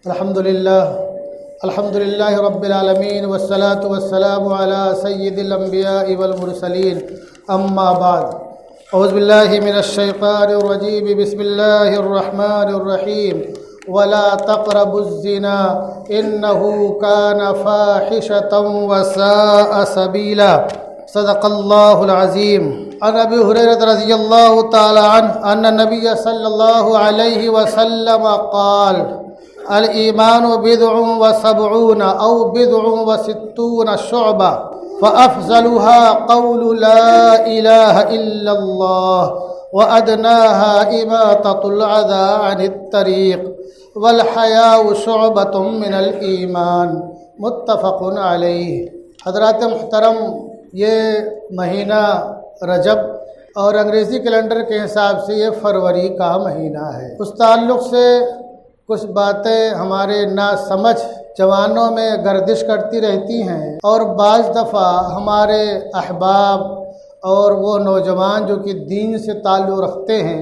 الحمد لله رب العالمين والصلاة والسلام على سيد الأنبياء والمرسلين أما بعد أعوذ بالله من الشيطان الرجيم بسم الله الرحمن الرحيم ولا تقربوا الزنا إنه كان فاحشة وساء سبيلا صدق الله العظيم عن أبي هريرة رضي الله تعالى عنه أن النبي صلى الله عليه وسلم قال الإيمان بضع وسبعون أو بضع وستون شعبة فأفضلها قول لا إله إلا الله وأدناها إماطة الأذى عن الطريق والحياء شعبة من الإيمان متفق علیہ۔ حضرات محترم، یہ مہینہ رجب اور انگریزی کیلنڈر کے حساب سے یہ فروری کا مہینہ ہے۔ اس تعلق سے کچھ باتیں ہمارے ناسمجھ جوانوں میں گردش کرتی رہتی ہیں، اور بعض دفعہ ہمارے احباب اور وہ نوجوان جو کہ دین سے تعلق رکھتے ہیں،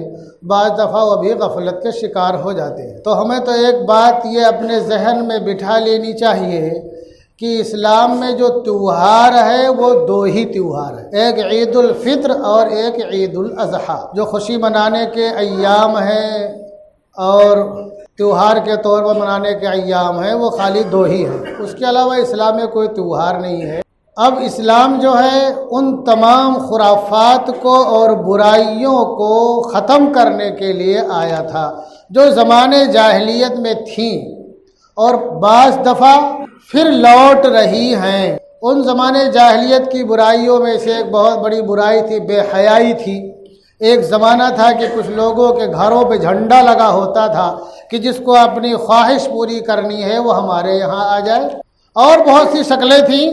بعض دفعہ وہ بھی غفلت کے شکار ہو جاتے ہیں۔ تو ہمیں تو ایک بات یہ اپنے ذہن میں بٹھا لینی چاہیے کہ اسلام میں جو تیوہار ہے وہ دو ہی تیوہار ہیں، ایک عید الفطر اور ایک عید الاضحیٰ۔ جو خوشی منانے کے ایام ہیں اور تیوہار کے طور پر منانے کے ایام ہیں، وہ خالی دو ہی ہیں، اس کے علاوہ اسلام میں کوئی تیوہار نہیں ہے۔ اب اسلام جو ہے ان تمام خرافات کو اور برائیوں کو ختم کرنے کے لیے آیا تھا جو زمانے جاہلیت میں تھیں اور بعض دفعہ پھر لوٹ رہی ہیں۔ ان زمانے جاہلیت کی برائیوں میں سے ایک بہت بڑی برائی تھی بے حیائی تھی۔ ایک زمانہ تھا کہ کچھ لوگوں کے گھروں پہ جھنڈا لگا ہوتا تھا کہ جس کو اپنی خواہش پوری کرنی ہے وہ ہمارے یہاں آ جائے، اور بہت سی شکلیں تھیں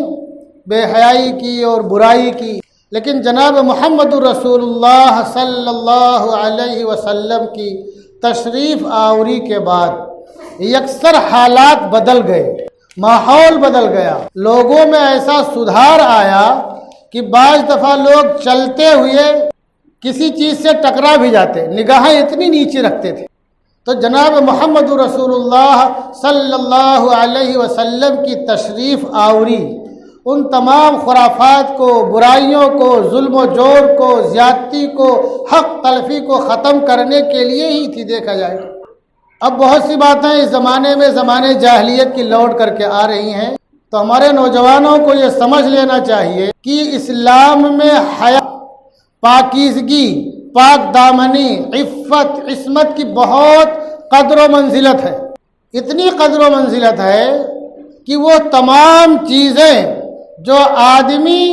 بے حیائی کی اور برائی کی۔ لیکن جناب محمد رسول اللہ صلی اللہ علیہ وسلم کی تشریف آوری کے بعد یکسر حالات بدل گئے، ماحول بدل گیا، لوگوں میں ایسا سدھار آیا کہ بعض دفعہ لوگ چلتے ہوئے کسی چیز سے ٹکرا بھی جاتے، نگاہیں اتنی نیچے رکھتے تھے۔ تو جناب محمد رسول اللہ صلی اللہ علیہ وسلم کی تشریف آوری ان تمام خرافات کو، برائیوں کو، ظلم و جور کو، زیادتی کو، حق تلفی کو ختم کرنے کے لیے ہی تھی، دیکھا جائے۔ اب بہت سی باتیں اس زمانے میں زمانے جاہلیت کی لوٹ کر کے آ رہی ہیں، تو ہمارے نوجوانوں کو یہ سمجھ لینا چاہیے کہ اسلام میں حیا، پاکیزگی، پاک دامنی، عفت، عصمت کی بہت قدر و منزلت ہے۔ اتنی قدر و منزلت ہے کہ وہ تمام چیزیں جو آدمی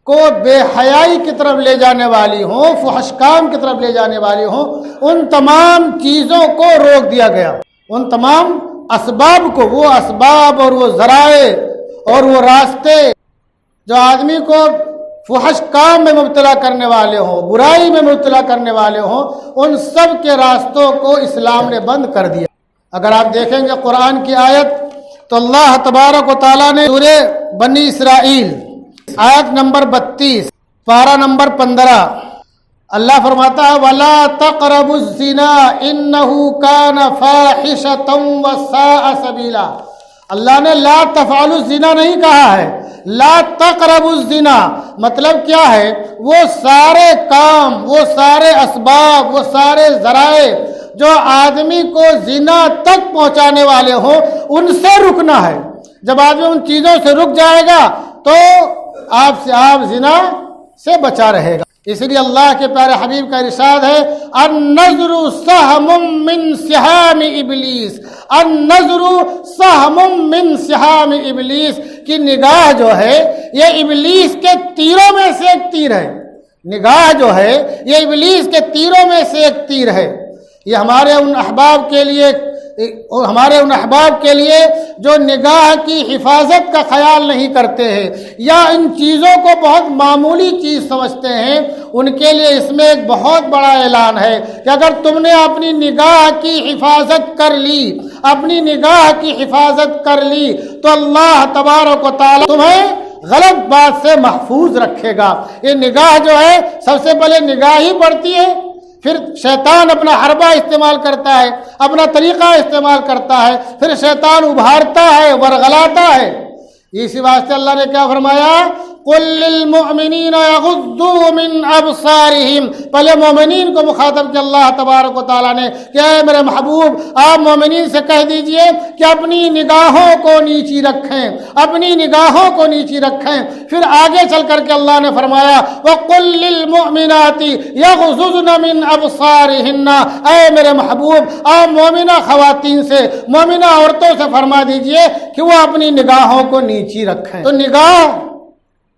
کو بے حیائی کی طرف لے جانے والی ہوں، فحش کام کی طرف لے جانے والی ہوں، ان تمام چیزوں کو روک دیا گیا۔ ان تمام اسباب کو، وہ اسباب اور وہ ذرائع اور وہ راستے جو آدمی کو فحش کام میں مبتلا کرنے والے ہوں، برائی میں مبتلا کرنے والے ہوں، ان سب کے راستوں کو اسلام نے بند کر دیا۔ اگر آپ دیکھیں گے قرآن کی آیت تو اللہ تبارک و تعالیٰ نے سورہ بنی اسرائیل آیت نمبر 32 پارہ نمبر 15 اللہ فرماتا ہے وَلَا تَقْرَبُوا الزِّنَا إِنَّهُ كَانَ فَاحِشَةً وَسَاءَ سَبِيلًا۔ اللہ نے لا تفعلوا الزنا نہیں کہا ہے، لا تقربوا الزنا۔ مطلب کیا ہے؟ وہ سارے کام، وہ سارے اسباب، وہ سارے ذرائع جو آدمی کو زنا تک پہنچانے والے ہوں، ان سے رکنا ہے۔ جب آدمی ان چیزوں سے رک جائے گا تو آپ زنا سے بچا رہے گا۔ اس لیے اللہ کے پیارے حبیب کا ارشاد ہے النظر سہم من سہام ابلیس، النظر سہم من سہام ابلیس، کی نگاہ جو ہے یہ ابلیس کے تیروں میں سے ایک تیر ہے۔ نگاہ جو ہے یہ ابلیس کے تیروں میں سے ایک تیر ہے۔ یہ ہمارے ان احباب کے لیے جو نگاہ کی حفاظت کا خیال نہیں کرتے ہیں یا ان چیزوں کو بہت معمولی چیز سمجھتے ہیں، ان کے لیے اس میں ایک بہت بڑا اعلان ہے کہ اگر تم نے اپنی نگاہ کی حفاظت کر لی، اپنی نگاہ کی حفاظت کر لی، تو اللہ تبارک و تعالی تمہیں غلط بات سے محفوظ رکھے گا۔ یہ نگاہ جو ہے سب سے پہلے نگاہ ہی پڑتی ہے پھر شیطان اپنا حربہ استعمال کرتا ہے، اپنا طریقہ استعمال کرتا ہے، پھر شیطان ابھارتا ہے، ورغلاتا ہے۔ اسی واسطے اللہ نے کیا فرمایا؟ قل للمؤمنین یغضوا من ابصارہم، پہلے مومنین کو مخاطب کیا اللہ تبارک و تعالیٰ نے کہ اے میرے محبوب آپ مومنین سے کہہ دیجئے کہ اپنی نگاہوں کو نیچی رکھیں، اپنی نگاہوں کو نیچی رکھیں۔ پھر آگے چل کر کے اللہ نے فرمایا وقل للمؤمنات یغضضن من ابصارہن، اے میرے محبوب آپ مومنہ خواتین سے، مومنہ عورتوں سے فرما دیجئے کہ وہ اپنی نگاہوں کو نیچی رکھیں۔ تو نگاہ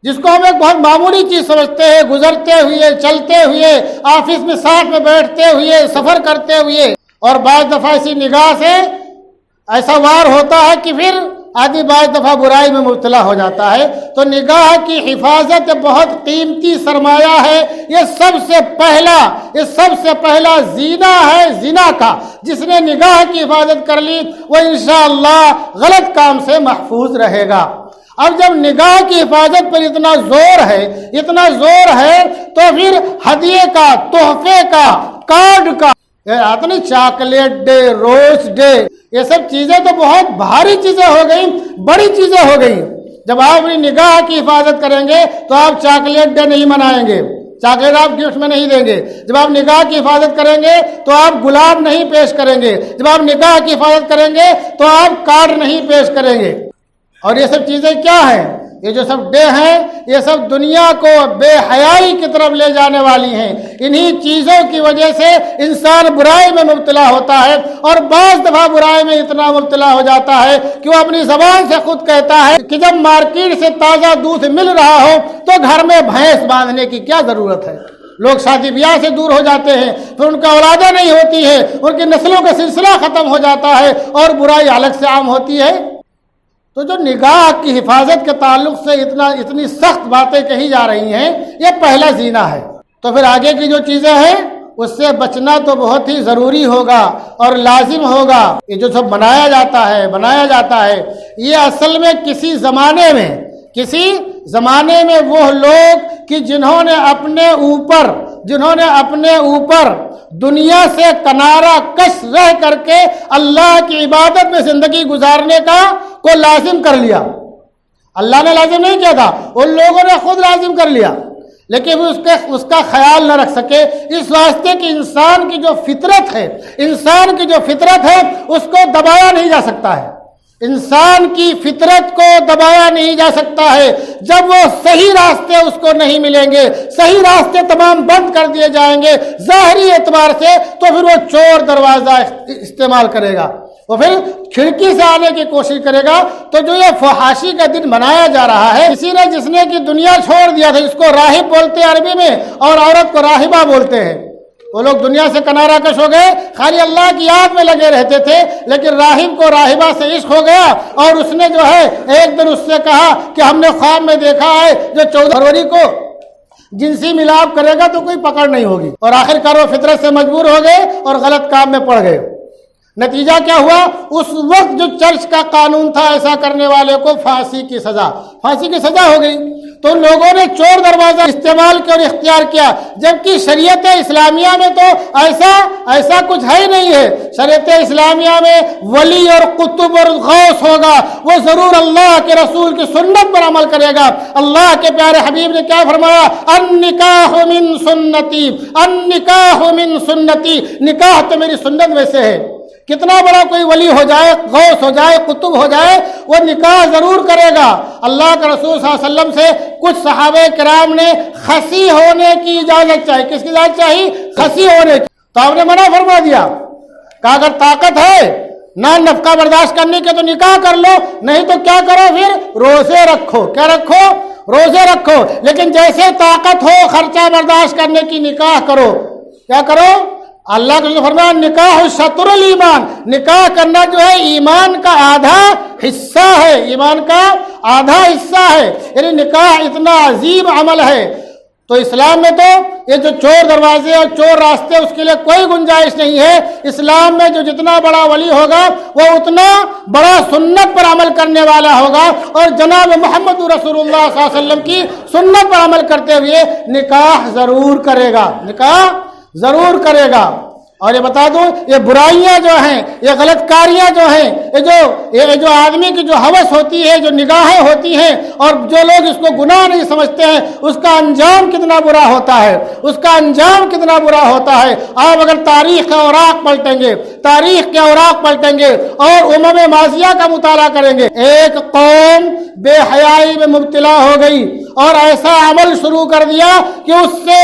جس کو ہم ایک بہت معمولی چیز سمجھتے ہیں، گزرتے ہوئے، چلتے ہوئے، آفس میں ساتھ میں بیٹھتے ہوئے، سفر کرتے ہوئے، اور بعض دفعہ اسی نگاہ سے ایسا وار ہوتا ہے کہ پھر آدمی بعض دفعہ برائی میں مبتلا ہو جاتا ہے۔ تو نگاہ کی حفاظت بہت قیمتی سرمایہ ہے، یہ سب سے پہلا زینہ ہے زنا کا۔ جس نے نگاہ کی حفاظت کر لی وہ انشاءاللہ غلط کام سے محفوظ رہے گا۔ اب جب نگاہ کی حفاظت پر اتنا زور ہے تو پھر ہدیے کا، تحفے کا، کارڈ کا، آتا نہیں چاکلیٹ ڈے، روز ڈے، یہ سب چیزیں تو بہت بھاری چیزیں ہو گئیں، بڑی چیزیں ہو گئیں۔ جب آپ اپنی نگاہ کی حفاظت کریں گے تو آپ چاکلیٹ ڈے نہیں منائیں گے، چاکلیٹ آپ گفٹ میں نہیں دیں گے۔ جب آپ نگاہ کی حفاظت کریں گے تو آپ گلاب نہیں پیش کریں گے، جب آپ نگاہ کی حفاظت کریں گے تو آپ کارڈ نہیں پیش کریں گے۔ اور یہ سب چیزیں کیا ہیں؟ یہ جو سب ڈے ہیں یہ سب دنیا کو بے حیائی کی طرف لے جانے والی ہیں۔ انہی چیزوں کی وجہ سے انسان برائی میں مبتلا ہوتا ہے، اور بعض دفعہ برائی میں اتنا مبتلا ہو جاتا ہے کہ وہ اپنی زبان سے خود کہتا ہے کہ جب مارکیٹ سے تازہ دودھ مل رہا ہو تو گھر میں بھینس باندھنے کی کیا ضرورت ہے۔ لوگ شادی بیاہ سے دور ہو جاتے ہیں، پھر ان کا اولادیں نہیں ہوتی ہے، ان کی نسلوں کا سلسلہ ختم ہو جاتا ہے اور برائی الگ سے عام ہوتی ہے۔ تو جو نگاہ کی حفاظت کے تعلق سے اتنی سخت باتیں کہی جا رہی ہیں، یہ پہلا زینہ ہے۔ تو پھر آگے کی جو چیزیں ہیں اس سے بچنا تو بہت ہی ضروری ہوگا اور لازم ہوگا۔ یہ جو سب بنایا جاتا ہے یہ اصل میں کسی زمانے میں وہ لوگ کہ جنہوں نے اپنے اوپر دنیا سے کنارہ کش رہ کر کے اللہ کی عبادت میں زندگی گزارنے کو لازم کر لیا۔ اللہ نے لازم نہیں کیا تھا، ان لوگوں نے خود لازم کر لیا، لیکن اس کا خیال نہ رکھ سکے، اس واسطے کہ انسان کی جو فطرت ہے اس کو دبایا نہیں جا سکتا ہے۔ انسان کی فطرت کو دبایا نہیں جا سکتا ہے۔ جب وہ صحیح راستے اس کو نہیں ملیں گے، صحیح راستے تمام بند کر دیے جائیں گے ظاہری اعتبار سے، تو پھر وہ چور دروازہ استعمال کرے گا، وہ پھر کھڑکی سے آنے کی کوشش کرے گا۔ تو جو یہ فحاشی کا دن منایا جا رہا ہے، جس نے کہ دنیا چھوڑ دیا تھا، اس کو راہب بولتے ہیں عربی میں، اور عورت کو راہبہ بولتے ہیں۔ وہ لوگ دنیا سے کنارہ کش ہو گئے، خالی اللہ کی یاد میں لگے رہتے تھے، لیکن راہب کو راہبہ سے عشق ہو گیا، اور اس نے جو ہے ایک دن اس سے کہا کہ ہم نے خواب میں دیکھا ہے جو 14 فروری کو جنسی ملاپ کرے گا تو کوئی پکڑ نہیں ہوگی، اور آخرکار وہ فطرت سے مجبور ہو گئے اور غلط کام میں پڑ گئے۔ نتیجہ کیا ہوا؟ اس وقت جو چرچ کا قانون تھا ایسا کرنے والے کو پھانسی کی سزا ہو گئی۔ تو لوگوں نے چور دروازہ استعمال کیا اور اختیار کیا، جبکہ شریعت اسلامیہ میں تو ایسا کچھ ہے ہی نہیں ہے۔ شریعت اسلامیہ میں ولی اور قطب اور غوث ہوگا، وہ ضرور اللہ کے رسول کی سنت پر عمل کرے گا۔ اللہ کے پیارے حبیب نے کیا فرمایا؟ النکاح من سنتی، النکاح من سنتی، نکاح تو میری سنت میں سے ہے۔ کتنا بڑا کوئی ولی ہو جائے، غوث ہو جائے، قطب ہو جائے، وہ نکاح ضرور کرے گا۔ اللہ کے رسول صلی اللہ علیہ وسلم سے کچھ صحابہ کرام نے خصی ہونے کی اجازت چاہی۔ کس کی اجازت چاہی؟ خصی ہونے کی۔ تو آپ نے منع فرما دیا، کہا اگر طاقت ہے نہ نفقہ برداشت کرنے کے تو نکاح کر لو، نہیں تو کیا کرو؟ پھر روزے رکھو۔ کیا رکھو؟ روزے رکھو۔ لیکن جیسے طاقت ہو خرچہ برداشت کرنے کی، نکاح کرو۔ کیا کرو؟ اللہ کے رسول فرمایا نکاح شطر الایمان، نکاح کرنا جو ہے ایمان کا آدھا حصہ ہے، ایمان کا آدھا حصہ ہے، یعنی نکاح اتنا عظیم عمل ہے۔ تو اسلام میں تو یہ جو چور دروازے اور چور راستے اس کے لیے کوئی گنجائش نہیں ہے۔ اسلام میں جو جتنا بڑا ولی ہوگا وہ اتنا بڑا سنت پر عمل کرنے والا ہوگا، اور جناب محمد رسول اللہ صلی اللہ علیہ وسلم کی سنت پر عمل کرتے ہوئے نکاح ضرور کرے گا، نکاح ضرور کرے گا۔ اور یہ بتا دوں یہ برائیاں جو ہیں، یہ غلط کاریاں جو ہیں، یہ جو آدمی کی جو ہوس ہوتی ہے، جو نگاہیں ہوتی ہیں، اور جو لوگ اس کو گناہ نہیں سمجھتے ہیں، اس کا انجام کتنا برا ہوتا ہے، اس کا انجام کتنا برا ہوتا ہے۔ آپ اگر تاریخ کے اوراق پلٹیں گے، تاریخ کے اوراق پلٹیں گے اور امم ماضیہ کا مطالعہ کریں گے، ایک قوم بے حیائی میں مبتلا ہو گئی اور ایسا عمل شروع کر دیا کہ اس سے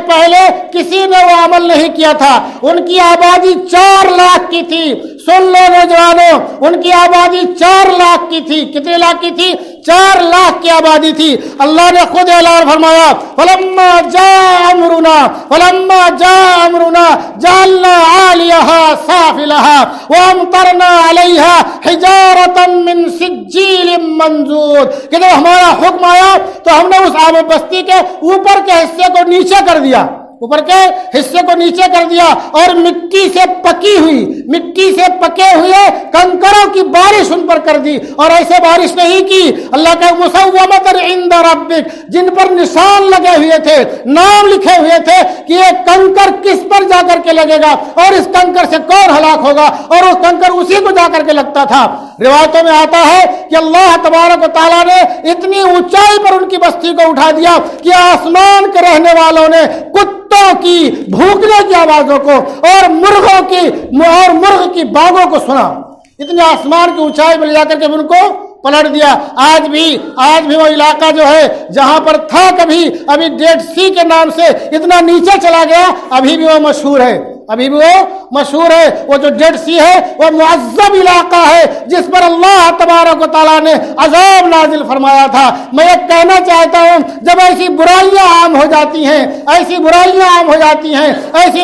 پہلے کسی نے وہ عمل نہیں کیا تھا۔ ان کی آبادی 4 لاکھ کی تھی۔ سن لو نوجوانوں، ان کی آبادی 4 لاکھ کی تھی۔ کتنے لاکھ کی تھی؟ 4 لاکھ کی آبادی تھی۔ اللہ نے خود اعلان فرمایا فلما جاء امرنا جعلنا عاليها سافلها وامطرنا عليها حجارة من سجيل منضود کہ جب ہمارا حکم آیا تو ہم نے اس آب بستی کے اوپر کے حصے کو نیچے کر دیا، اوپر کے حصے کو نیچے کر دیا اور مٹی سے پکے ہوئے کنکروں کی بارش ان پر کر دی۔ اور ایسے بارش نہیں کی، اللہ کا مسومۃ عند ربک، جن پر نشان لگے ہوئے تھے، نام لکھے ہوئے تھے کہ یہ کنکر کس پر جا کر کے لگے گا اور اس کنکر سے کون ہلاک ہوگا، اور وہ کنکر اسی کو جا کر کے لگتا تھا۔ روایتوں میں آتا ہے کہ اللہ تبارک و تعالیٰ نے اتنی اونچائی پر ان کی بستی کو اٹھا دیا کہ آسمان کے رہنے والوں نے کتوں کی بھونکنے کی آوازوں کو اور مرغ کی باغوں کو سنا۔ اتنے آسمان کی اونچائی پر جا کر کے ان کو پلٹ دیا۔ آج بھی وہ علاقہ جو ہے جہاں پر تھا کبھی، ابھی ڈیڈ سی کے نام سے اتنا نیچے چلا گیا، ابھی بھی وہ مشہور ہے۔ وہ جو ڈیڈ سی ہے وہ معذب علاقہ ہے جس پر اللہ تبارک و تعالیٰ نے عذاب نازل فرمایا تھا۔ میں یہ کہنا چاہتا ہوں جب ایسی برائیاں عام ہو جاتی ہیں، ایسی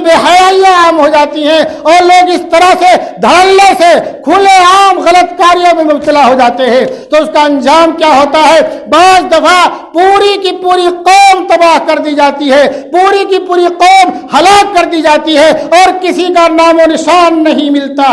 بے حیائیاں عام ہو جاتی ہیں اور لوگ اس طرح سے دھڑلے سے کھلے عام غلط کاریوں میں مبتلا ہو جاتے ہیں تو اس کا انجام کیا ہوتا ہے؟ بعض دفعہ پوری کی پوری قوم تباہ کر دی جاتی ہے، پوری کی پوری قوم ہلاک کر دی جاتی ہے اور کسی کا نام و نشان نہیں ملتا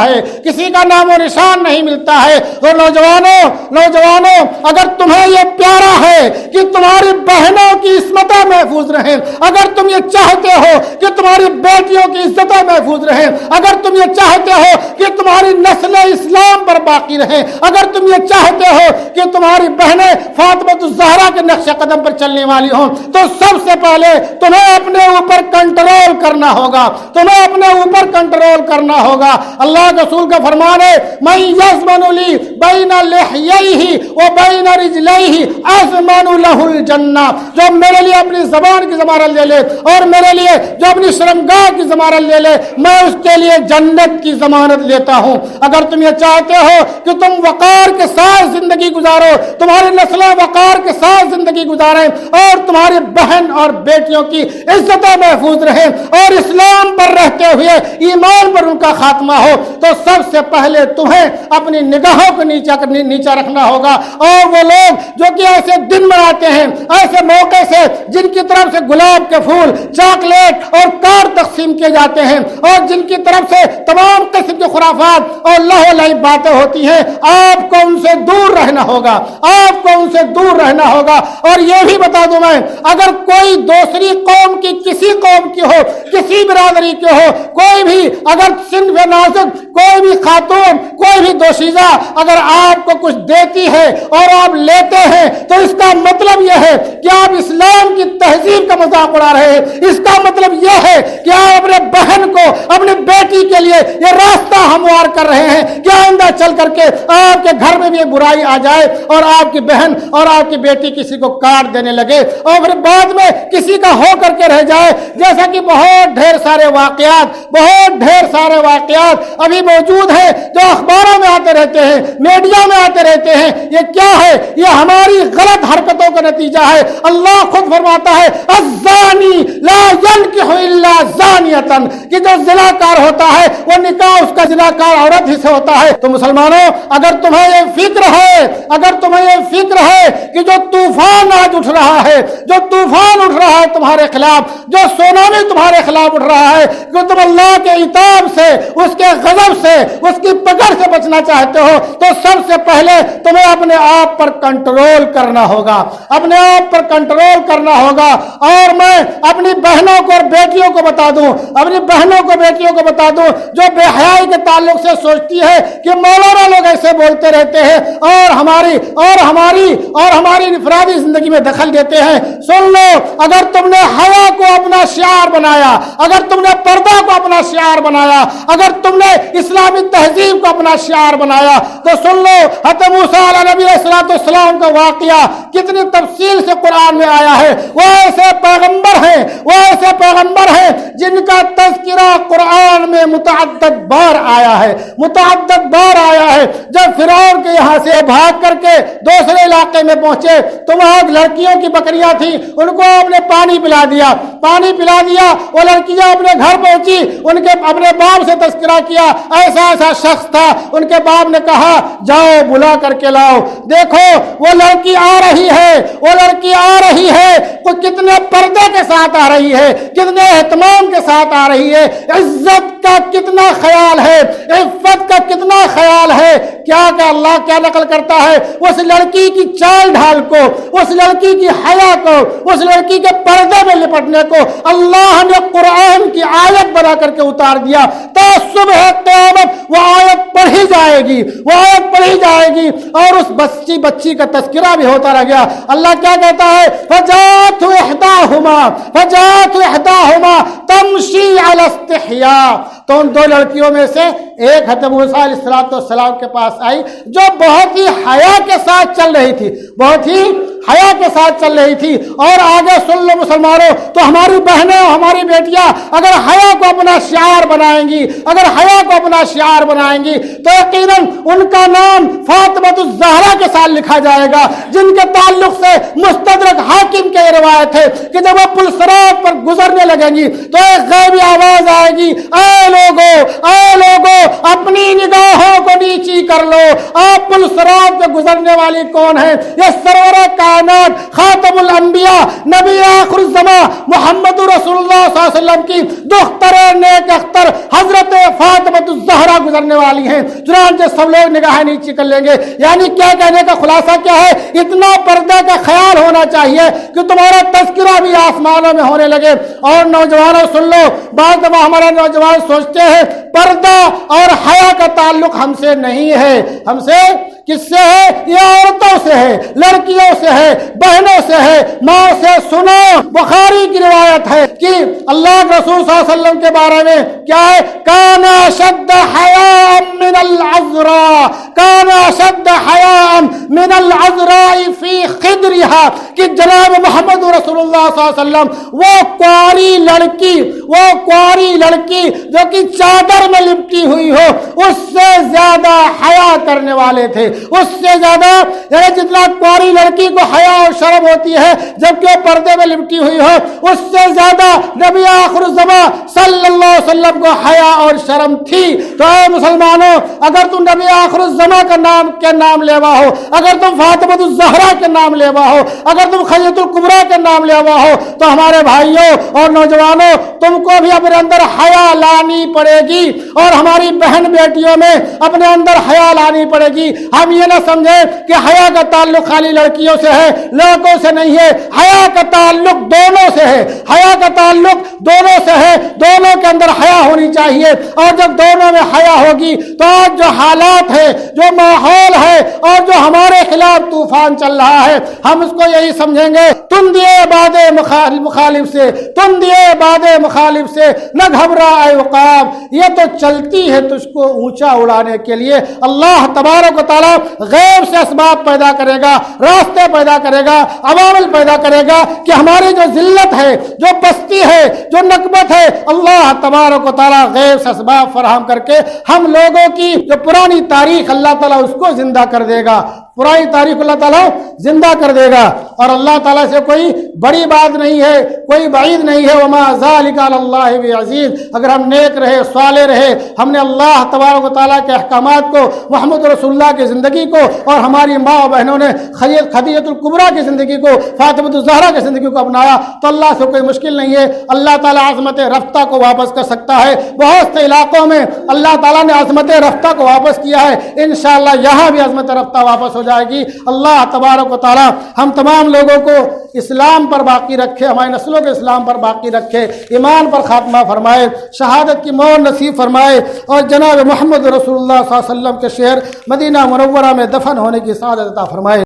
ہے۔ اور نوجوانوں اگر تمہیں یہ پیارا ہے کہ تمہاری بہنوں کی عصمتیں محفوظ رہیں، اگر تم یہ چاہتے ہو کہ تمہاری بیٹیوں کی عزتیں محفوظ رہیں، اگر تم یہ چاہتے ہو کہ تمہاری نسل اسلام پر باقی رہیں، اگر تم یہ چاہتے ہو کہ تمہاری بہنیں فاطمہ الزہرا کے نقش قدم پر چلنے والی ہوں تو سب سے پہلے تمہیں اپنے اوپر کنٹرول کرنا ہوگا، اللہ کے رسول کا فرمان ہے من یضمن لی بین لحییہ و بین رجلیہ اضمن لہ الجنہ، جو میرے لیے اپنی زبان کی ضمانت لے لے اور میرے لیے جو اپنی شرمگاہ کی ضمانت لے لے، میں اس کے لیے جنت کی ضمانت لیتا ہوں۔ اگر تم یہ چاہتے ہو کہ تم وقار کے ساتھ زندگی گزارو، تمہاری نسلیں وقار کے ساتھ زندگی گزاریں اور تمہاری بہن اور بیٹیوں کی عزتیں محفوظ رہیں اور اسلام پر رہتے ہوئے ایمان پر ان کا خاتمہ ہو، تو سب سے پہلے تمہیں اپنی نگاہوں کو نیچا رکھنا ہوگا۔ اور وہ لوگ جو کہ ایسے دن مناتے ہیں، ایسے موقع سے جن کی طرف سے گلاب کے پھول، چاکلیٹ اور کار تقسیم کیے جاتے ہیں اور جن کی طرف سے تمام قسم کی خرافات اور لہو لہی باتیں ہوتی ہیں، آپ کو ان سے دور رہنا ہوگا۔ اور یہ بھی بتا دوں میں، اگر کوئی دوسری قوم کی، کسی قوم کی ہو، کسی برادری کی ہو، کوئی بھی اگر صنف نازک، کوئی بھی خاتون، کوئی بھی دوشیزہ اگر آپ کو کچھ دیتی ہے اور آپ لیتے ہیں تو اس کا مطلب یہ ہے کہ آپ اسلام کی تہذیب کا مذاق اڑا رہے ہیں۔ اس کا مطلب یہ ہے کہ آپ اپنے بہن کو، اپنی بیٹی کے لیے یہ راستہ ہموار کر رہے ہیں کہ آئندہ چل کر کے آپ کے گھر میں بھی یہ برائی آ جائے اور آپ کی بہن اور آپ کی بیٹی کسی کو کاٹ دینے لگے اور پھر بعد میں کسی کا ہو کر کے رہ جائے، جیسا کہ بہت ڈھیر سارے واقعات ابھی موجود ہیں جو اخباروں میں آتے رہتے ہیں، میڈیا میں آتے رہتے ہیں۔ یہ کیا ہے؟ یہ ہماری غلط حرکتوں کا نتیجہ ہے۔ اللہ خود فرماتا ہے الزانی لا ينکح الا زانیۃ، کہ جو زناکار ہوتا ہے وہ نکاح اس کا زناکار عورت ہی سے ہوتا ہے۔ تو مسلمانوں اگر تمہیں یہ فکر ہے کہ جو طوفان آج اٹھ رہا ہے تمہارے خلاف، جو سونامی تمہارے خلاف اٹھ رہا ہے، کہ تم اللہ کے عتاب سے، اس کے غضب سے، اس کی پکڑ سے بچنا چاہتے ہو تو سب سے پہلے تمہیں اپنے آپ پر کنٹرول کرنا ہوگا، اپنے آپ پر کنٹرول کرنا ہوگا۔ اور میں اپنی بہنوں کو اور بیٹیوں کو بتا دوں، اپنی بہنوں کو بیٹیوں کو بتا دوں جو بے حیائی کے تعلق سے سوچتی ہے کہ مولانا لوگ ایسے بولتے رہتے ہیں اور ہماری انفرادی زندگی میں دخل دیتے ہیں، سن لو، اگر تم نے حیا کو اپنا شعار بنایا، اگر تم نے پردہ کو اپنا شعار بنایا، اگر تم نے اسلامی تہذیب کو اپنا شعار بنایا تو سن لو، حضرت موسیٰ علیہ نبی علیہ السلام کا واقعہ کتنی تفصیل سے قرآن میں آیا ہے۔ وہ ایسے پیغمبر ہیں جن کا تذکرہ قرآن میں متعدد بار آیا ہے، متعدد بار آیا ہے۔ جب فرعون کے یہاں سے بھاگ کر کے دوسرے علاقے میں پہنچے تو وہاں لڑکیوں کی بکریاں تھیں، ان کو آپ نے پانی پلا دیا، وہ لڑکیاں اپنے گھر پہنچی، ان کے اپنے باپ سے تذکرہ کیا، ایسا شخص تھا، ان کے باپ نے کہا جاؤ بلا کر کے لاؤ۔ دیکھو وہ لڑکی آ رہی ہے، وہ کتنے پردے کے ساتھ آ رہی ہے، کتنے اہتمام کے ساتھ آ رہی ہے، عزت کا کتنا خیال ہے، عفت کا کتنا خیال ہے۔ کیا کہ اللہ کیا نقل کرتا ہے، اس لڑکی کی چال ڈھال کو، اس لڑکی کی حیا کو، اس لڑکی کے پردے میں لپٹنے کو اللہ نے قرآن کی آیت بنا کر کے اتار دیا۔ تا صبح قیامت وہ آیت پڑھی جائے گی اور اس بچی کا تذکرہ بھی ہوتا رہ گیا۔ اللہ کیا کہتا ہے، فجاءت احداہما تمشی علی استحیاء، تو ان دو لڑکیوں میں سے ایک حضرت موسیٰ علیہ السلام کے پاس آئی جو بہت ہی حیا کے ساتھ چل رہی تھی، اور آگے سن لو مسلمانوں، تو ہماری بہنیں، ہماری بیٹیاں اگر حیا کو اپنا شعار بنائیں گی تو یقیناً ان کا نام فاطمہ الزہرا کے ساتھ لکھا جائے گا، جن کے تعلق سے مستدرک حاکم کی روایت ہے کہ جب وہ پل صراط پر گزرنے لگیں گی تو ایک غیبی آواز آئے گی، اے لوگو اپنی نگاہوں کو نیچی کر لو، آپ پل صراط پہ گزرنے والی کون ہے؟ یہ سرور کائنات، خاتم الانبیاء، نبی آخر الزمان، محمد رسول اللہ صلی اللہ علیہ وسلم کی دختر نیک اختر حضرت فاطمہ الزہرا گزرنے والی ہیں۔ چنانچہ سب لوگ نگاہیں نیچی کر لیں گے۔ یعنی کیا کہنے کا خلاصہ کیا ہے؟ اتنا پردے کا خیال ہونا چاہیے کہ تمہارا تذکرہ بھی آسمانوں میں ہونے لگے۔ اور نوجوانوں سن لو، بعض دفعہ ہمارے نوجوان سوچتے ہیں پردہ اور حیا کا تعلق ہم سے نہیں ہے، ہم سے کس سے ہے؟ یہ عورتوں سے ہے، لڑکیوں سے ہے، بہنوں سے ہے، ماں سے۔ سنو، بخاری کی روایت ہے کہ اللہ کے رسول صلی اللہ علیہ وسلم کے بارے میں کیا ہے، کان اشد حیاء من العذراء، کان اشد حیاء من العذراء فی خدرها، کہ جناب محمد رسول اللہ صلی اللہ علیہ وسلم وہ کواری لڑکی جو کہ چادر میں لپٹی ہوئی ہو اس سے زیادہ حیا کرنے والے تھے، اس سے زیادہ، یعنی جتنا کواری لڑکی کو حیا اور شرم ہوتی ہے جبکہ وہ پردے میں لپٹی ہوئی ہو، اس سے زیادہ نبی آخر الزمان صلی اللہ علیہ وسلم کو حیا اور شرم تھی۔ تو اے مسلمانوں، اگر تم نبی آخر الزمان کے نام لیوا ہو، اگر تم فاطمہ الزہرا کے نام لیوا ہو، اگر تم خدیجہ الکبریٰ کے نام لیوا ہو، تو ہمارے بھائیوں اور نوجوانوں، تم کو بھی اپنے اندر حیا لانی پڑے گی، اور ہماری بہن بیٹیوں میں اپنے اندر حیا لانی پڑے گی۔ ہم یہ نہ سمجھیں کہ حیا کا تعلق خالی لڑکیوں سے ہے، لڑکوں سے نہیں ہے۔ حیا کا تعلق دونوں سے ہے، حیا کا تعلق دونوں سے ہے، دونوں کے اندر حیا ہونی چاہیے۔ اور جب دونوں میں حیا ہوگی تو آج جو حالات ہے، جو ماحول ہے اور جو ہمارے خلاف طوفان چل رہا ہے، ہم اس کو یہی سمجھیں گے، تم دیے باد مخالف سے نہ گھبرا اے عقاب، یہ تو چلتی ہے تجھ کو اونچا اڑانے کے لیے۔ اللہ تبارک و تعالیٰ غیب سے اسباب پیدا کرے گا، راستے پیدا کرے گا، عوامل پیدا کرے گا کہ ہماری جو ذلت ہے، جو پستی ہے، جو نکبت ہے، اللہ تبارک و تعالیٰ غیب سے اسباب فراہم کر کے ہم لوگوں کی جو پرانی تاریخ اللہ تعالیٰ اس کو زندہ کر دے گا۔ پرانی تاریخ اللہ تعالیٰ زندہ کر دے گا، اور اللہ تعالیٰ سے کوئی بڑی بات نہیں ہے، کوئی بعید نہیں ہے۔ وما ذلک علی اللہ بعزیز، اگر ہم نیک رہے، صالح رہے، ہم نے اللہ تبارک و تعالیٰ کے احکامات کو، محمد رسول اللہ کی زندگی کو، اور ہماری ماں و بہنوں نے خدیجہ الکبریٰ کی زندگی کو، فاطمہ الزہرا کی زندگی کو اپنایا، تو اللہ سے کوئی مشکل نہیں ہے۔ اللہ تعالیٰ عظمت رفتہ کو واپس کر سکتا ہے۔ بہت سے علاقوں میں اللہ تعالیٰ نے عظمت رفتہ کو واپس کیا ہے، انشاءاللہ یہاں بھی عظمت رفتہ واپس ہو جائے گی۔ اللہ تبارک و تعالیٰ ہم تمام لوگوں کو اسلام پر باقی رکھے، ہماری نسلوں کے اسلام پر باقی رکھے، ایمان پر خاتمہ فرمائے، شہادت کی موت نصیب فرمائے، اور جناب محمد رسول اللہ صلی اللہ علیہ وسلم کے شہر مدینہ منورہ میں دفن ہونے کی سعادت عطا فرمائے۔